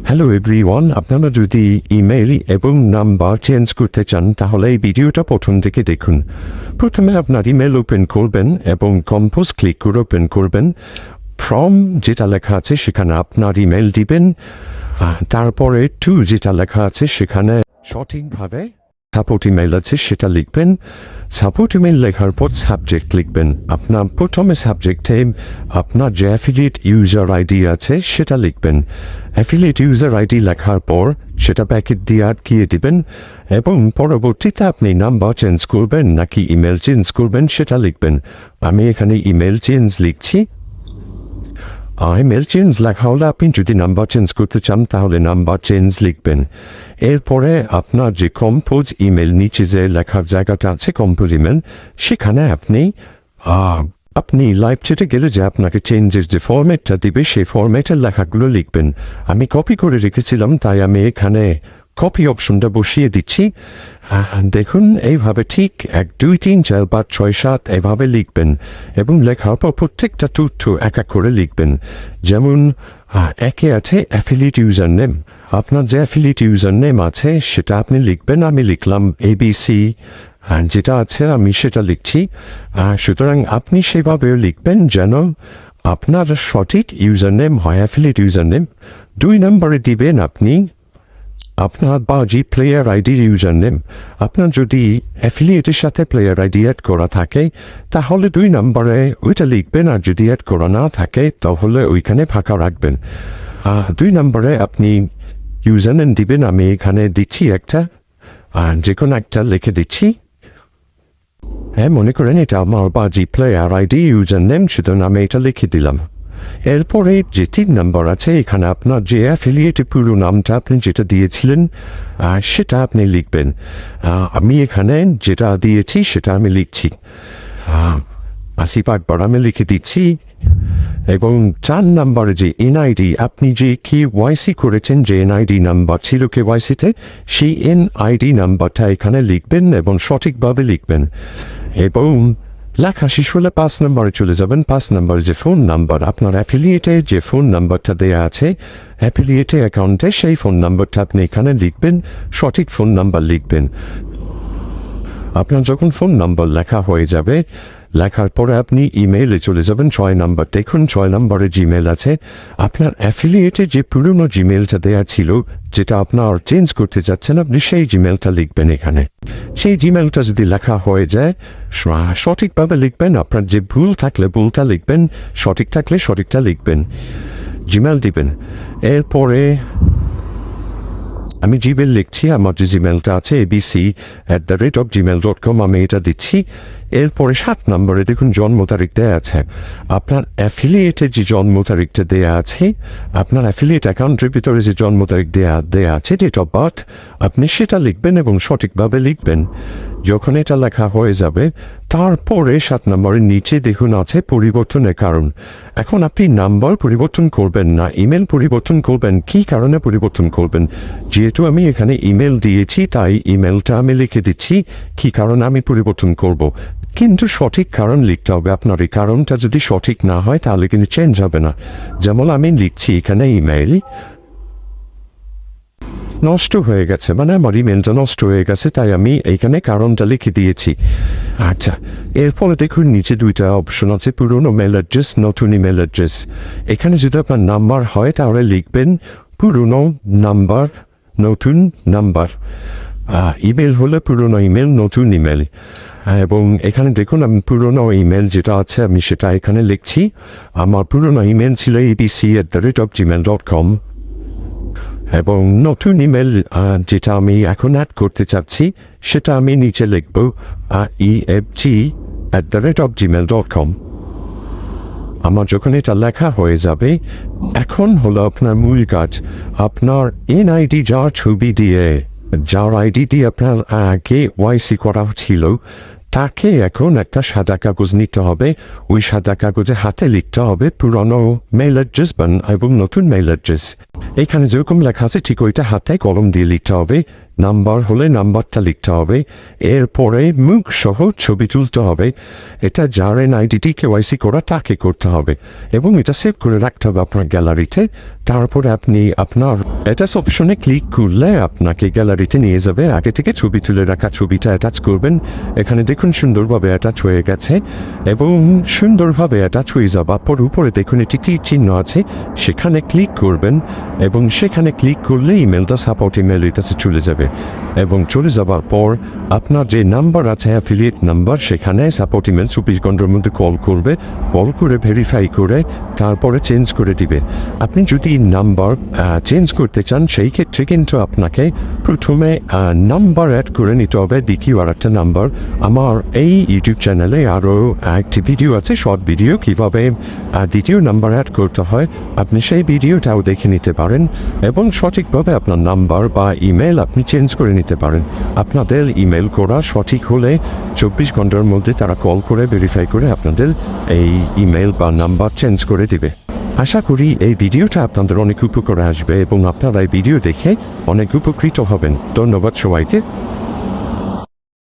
Hello everyone, আপনারা যদি email এবং নাম্বার চেঞ্জ করতে চান তাহলে এই ভিডিওটা প্রথম থেকে দেখুন। প্রথমে আপনার ইমেল ওপেন করবেন এবং কম্পোজ ক্লিক করে ওপেন করবেন। ফ্রম যেটা লেখা আছে সেখানে আপনার ইমেল দিবেন, তারপরে টু যেটা লেখা আছে সেখানে সঠিকভাবে সাপোর্ট ইমেল আছে সেটা লিখবেন। সাপোর্ট ইমেল লেখার পর সাবজেক্ট লিখবেন। আপনার প্রথমে সাবজেক্টে আপনার যে অ্যাফিলিয়েট ইউজার আইডি আছে সেটা লিখবেন। অ্যাফিলিয়েট ইউজার আইডি লেখার পর সেটা প্যাকেট দিয়ে আটকিয়ে দিবেন এবং পরবর্তীতে আপনি নাম্বার চেঞ্জ করবেন নাকি ইমেল চেঞ্জ করবেন সেটা লিখবেন। আমি এখানে ইমেল চেঞ্জ লিখছি। ইমেল চেঞ্জ লেখা হলে আপনি যদি নাম্বার চেঞ্জ করতে চান তাহলে নাম্বার চেঞ্জ লিখবেন। এরপরে আপনার যে কম্পোজ ইমেল নিচে যে লেখার জায়গাটা আছে কম্পোজ ইমেল, সেখানে আপনি লাইভ চ্যাটে গেলে যে আপনাকে চেঞ্জের যে ফরম্যাটটা দিবে সেই ফরম্যাটের লেখাগুলো লিখবেন। আমি কপি করে রেখেছিলাম তাই আমি এখানে কপি অপশনটা বসিয়ে দিচ্ছি। দেখুন এইভাবে ঠিক 1 2 3 4 5 6 7 এভাবে লিখবেন এবং লেখার পর প্রত্যেকটা তথ্য এক এক করে লিখবেন। যেমন একে আছে অ্যাফিলিয়েট ইউজার নেম, আপনার যে অ্যাফিলিয়েট ইউজার নেম আছে সেটা আপনি লিখবেন। আমি লিখলাম ABC, যেটা আছে আমি সেটা লিখছি। সুতরাং আপনি সেভাবেও লিখবেন যেন আপনার সঠিক ইউজার নেম হয় অ্যাফিলিয়েট ইউজার নেম। 2 নম্বরে দিবেন আপনি আপনার বাজি প্লেয়ার আইডির ইউজার নেম। আপনার যদি অ্যাফিলিয়েটের সাথে প্লেয়ার আইডি অ্যাড করা থাকে তাহলে 2 নম্বরে ওইটা লিখবেন, আর যদি অ্যাড করা না থাকে তাহলে ওইখানে ফাঁকা রাখবেন। 2 নম্বরে আপনি ইউজার নেম দিবেন। আমি এখানে দিচ্ছি একটা, যে কোনো একটা লিখে দিচ্ছি। মনে করেন এটা আমার বাজি প্লেয়ার আইডি ইউজার নেম, সুতরাং আমি এটা লিখে দিলাম। এরপরে যে 3 নম্বর আছে এখানে আপনার যে অ্যাফিলিয়েটের পুরো নামটা আপনি যেটা দিয়েছিলেন সেটা আপনি লিখবেন। আমি এখানে যেটা দিয়েছি সেটা আমি লিখছি। আসিফ আকবর আমি লিখে দিচ্ছি। এবং 4 নম্বরে যে এনআইডি আপনি যে KYC করেছেন, যে এনআইডি নাম্বার ছিল KYC-তে, সেই এনআইডি নাম্বারটা এখানে লিখবেন এবং সঠিকভাবে লিখবেন। এবং লেখা শেষ হলে 5 নম্বরে চলে যাবেন। 5 নম্বরে যে ফোন নাম্বার, আপনার অ্যাফিলিয়েটের যে ফোন নাম্বারটা দেয়া আছে অ্যাফিলিয়েটের অ্যাকাউন্টে, সেই ফোন নাম্বারটা আপনি এখানে লিখবেন, সঠিক ফোন নাম্বার লিখবেন। আপনার যখন ফোন নাম্বার লেখা হয়ে যাবে, লেখার পরে আপনি ইমেইলে চলে যাবেন। 6 নম্বর দেখুন, 6 নম্বরে জিমেল আছে। আপনার অ্যাফিলিয়েটের যে পুরনো জিমেলটা দেয়া ছিল, যেটা আপনার চেঞ্জ করতে যাচ্ছেন, আপনি সেই জিমেলটা লিখবেন এখানে। সেই জিমেলটা যদি লেখা হয়ে যায় সঠিকভাবে লিখবেন। আপনার যে ভুল থাকলে ভুলটা লিখবেন, সঠিক থাকলে সঠিকটা লিখবেন। জিমেল দিবেন। এরপরে আমি জিমেল লিখছি। আমার যে জিমেলটা আছে abc@gmail.com, আমি এটা দিচ্ছি। এরপরে 7 নম্বরে দেখুন জন্ম তারিখ দেয়া আছে। আপনার অ্যাফিলিয়েটের যে জন্ম তারিখটা দেয়া আছে, আপনার অ্যাফিলিয়েট অ্যাকাউন্টের ভিতরে যে জন্ম তারিখ দেয়া আছে, ডেট অফ বার্থ, আপনি সেটা লিখবেন এবং সঠিকভাবে লিখবেন। যখন এটা লেখা হয়ে যাবে তারপরে 7 নম্বরের নিচে দেখুন আছে পরিবর্তনের কারণ। এখন আপনি নাম্বার পরিবর্তন করবেন না ইমেল পরিবর্তন করবেন, কি কারণে পরিবর্তন করবেন? যেহেতু আমি এখানে ইমেল দিয়েছি তাই ইমেলটা আমি লিখে দিচ্ছি কি কারণে আমি পরিবর্তন করব। কিন্তু সঠিক কারণ লিখতে হবে। আপনার এই কারণটা যদি সঠিক না হয় তাহলে কিন্তু চেঞ্জ হবে না। যেমন আমি লিখছি এখানে ইমেল নষ্ট হয়ে গেছে, মানে আমার ইমেলটা নষ্ট হয়ে গেছে, তাই আমি এইখানে কারণটা লিখে দিয়েছি। আচ্ছা, এরপরে দেখুন নিচে 2টা অপশন আছে, পুরনো মেল অ্যাড্রেস, নতুন ইমেল অ্যাড্রেস। এখানে যদি আপনার নাম্বার হয় তাহলে লিখবেন পুরনো নাম্বার, নতুন নাম্বার। ইমেল হলে পুরনো ইমেল, নতুন ইমেল। এবং এখানে দেখুন আমি পুরনো ইমেল যেটা আছে আমি সেটা এখানে লিখছি। আমার পুরনো ইমেল ছিল abc@gmail.com এবং নতুন ইমেল যেটা আমি এখন অ্যাড করতে চাচ্ছি সেটা আমি নিচে লিখব efg@gmail.com। আমার যখন এটা লেখা হয়ে যাবে, এখন হলো আপনার মূল কাজ। আপনার এনআইডি যার ছবি দিয়ে, যার আইডি দিয়ে আপনার KYC করা ছিল, তাকে এখন একটা সাদা কাগজ নিতে হবে। ওই সাদা কাগজে হাতে লিখতে হবে পুরনো মেইল অ্যাড্রেস এবং নতুন মেইল অ্যাড্রেস। এখানে যেরকম লেখা আছে ঠিক ওইটা হাতে কলম দিয়ে লিখতে হবে। নাম্বার হলে নাম্বারটা লিখতে হবে, এরপরে মুখ সহ ছবি তুলতে হবে। এটা যার এনআইডি কেওয়াইসি করা তাকে করতে হবে এবং এটা সেভ করে রাখতে হবে আপনার গ্যালারিতে। তারপরে আপনি আপনার অ্যাটাচ অপশনে ক্লিক করলে আপনাকে গ্যালারিতে নিয়ে যাবে। আগে থেকে ছবি তুলে রাখা ছবিটা অ্যাটাচ করবেন। এখানে দেখুন সুন্দরভাবে অ্যাটাচ হয়ে গেছে এবং সুন্দরভাবে অ্যাটাচ হয়ে যাবার পর উপরে দেখুন একটি তীর চিহ্ন আছে, সেখানে ক্লিক করবেন এবং সেখানে ক্লিক করলে ইমেলটা সাপোর্ট ইমেলের কাছে চলে যাবে এবং চলে যাবার পর আপনার যে নাম্বার আছে অ্যাফিলিয়েট নাম্বার, সেখানে সাপোর্ট ইমেল 24 ঘন্টার মধ্যে কল করবে, কল করে ভেরিফাই করে তারপরে চেঞ্জ করে দিবে। আপনি যদি নাম্বার চেঞ্জ করতে চান সেই ক্ষেত্রে কিন্তু আপনাকে প্রথমে নাম্বার অ্যাড করে নিতে হবে, দ্বিতীয় আর একটা নাম্বার। আমার এই ইউটিউব চ্যানেলে আরও একটি ভিডিও আছে, শর্ট ভিডিও, কীভাবে দ্বিতীয় নাম্বার অ্যাড করতে হয়, আপনি সেই ভিডিওটাও দেখে নিতে পারেন এবং সঠিকভাবে আপনার নাম্বার বা ইমেল আপনি চেঞ্জ করে নিতে পারেন। আপনাদের ইমেল করা সঠিক হলে 24 ঘন্টার মধ্যে তারা কল করে ভেরিফাই করে আপনাদের এই ইমেল বা নাম্বার চেঞ্জ করে দিবে। আশা করি এই ভিডিওটা আপনাদের অনেক উপকারে আসবে এবং আপনারা এই ভিডিও দেখে অনেক উপকৃত হবেন। ধন্যবাদ সবাইকে।